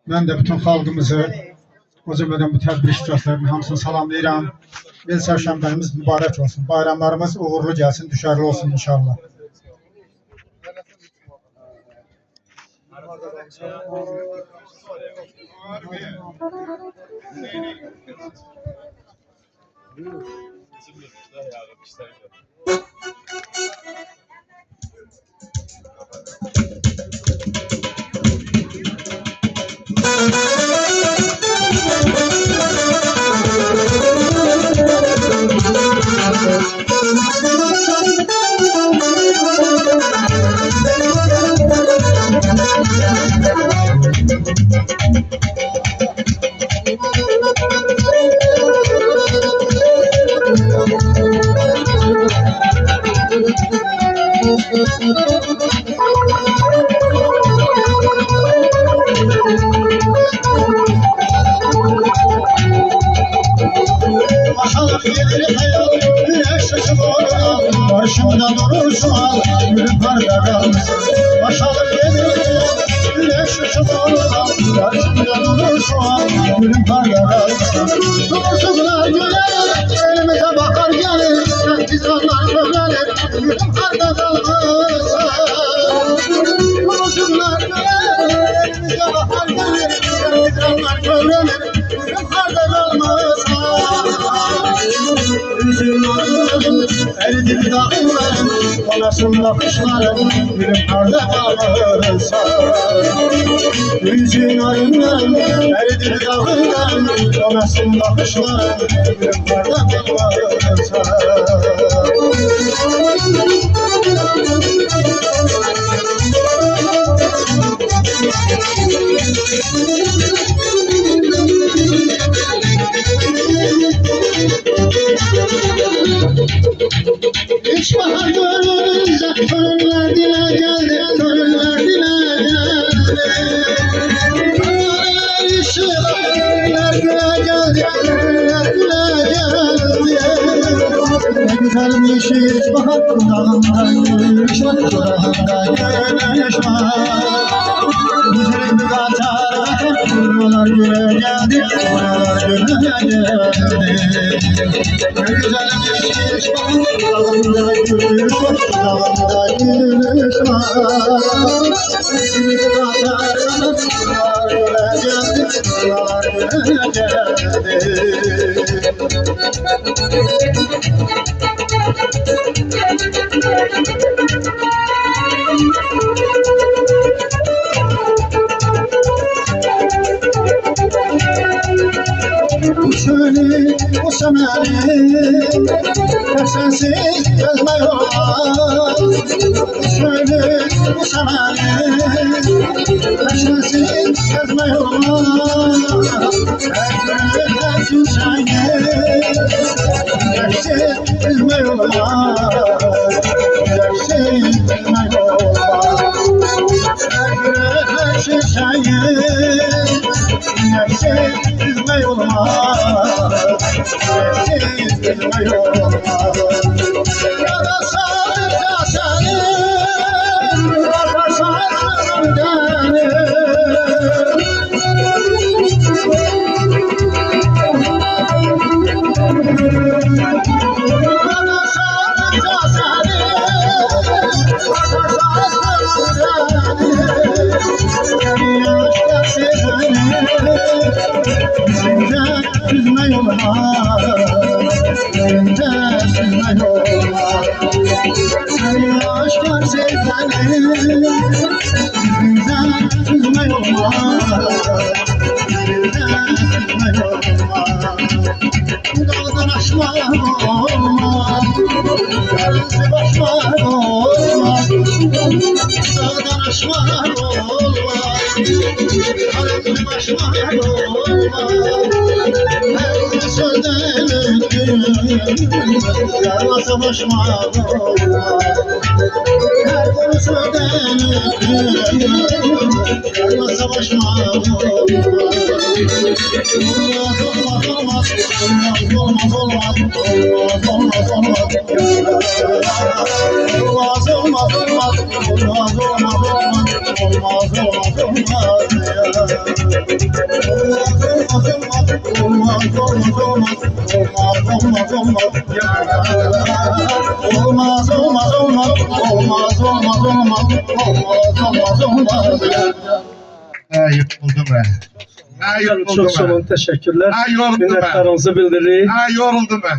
Ben de bütün halkımızı, o cümleden bu tədbir iştiraklarının hamısını salamlayıram. Ve çarşambamız mübarek olsun. Bayramlarımız uğurlu gelsin, düşerli olsun inşallah. Maşallah gelir hayal, güneş ışık olur, başımda durur şu an, gülüm parda kalmışsın. Maşallah gelir hayal, güneş ışık olur, başımda durur şu an, gülüm parda kalmışsın. Duruşuklar güler, elimize bakar gelir, intizamlar kömelir, gülüm parda kalmışsın. Duruşuklar güler, elimize bakar gelir, intizamlar kömelir, gülüm parda kalmışsın. Üzüm ağrım, eridir dağlarım, olasın bakışlarım, gülüm karda kalırsa. Üzüm ağrım, eridir dağlarım, olasın bakışlarım, gülüm karda kalırsa. İş bahar görünce torunlar dile geldi, torunlar dile geldi. Torunlar işi torunlar dile geldi, torunlar dile geldi. Ne güzelmiş iş bahar dağında güneş var, dağında güneş var. Güzelim katar katar, torunlar güne geldi, torunlar güne geldi. Ne güzelmiş iş bahar dağında güneş var, dağında güneş var. Güzelim katar katar, torunlar güne geldi, torunlar güne geldi. Uçuni uçamani, sensiz gezme olmaz. Uçuni uçamani, sensiz gezme olmaz. Her gün şahane, sensiz gezme olmaz. Sensiz gezme olmaz. Her gün şahane, sensiz gezme olmaz. Sensiz gezme olmaz. Ya da sadece seni, ya da sadece beni. Üzme olmaz, üzme olmaz. Seni aşklar sevdeni, yüzünden üzme olmaz, yüzünden üzme olmaz. Dağdan aşmak olmaz, yerinizi başmak olmaz. Dağdan aşmak olmaz, yerinizi başmak olmaz. Sözden yarasa başıma olmaz. Her konu sözden yarasa başıma olmaz. Olmaz olmaz olmaz olmaz olmaz olmaz olmaz olmaz olmaz olmaz olmaz olmaz olmaz olmaz olmaz olmaz olmaz olmaz Yoruldum ben. Çok sağ olun, teşekkürler. Yoruldum ben. Minnettarımızı bildiririk. Yoruldum ben.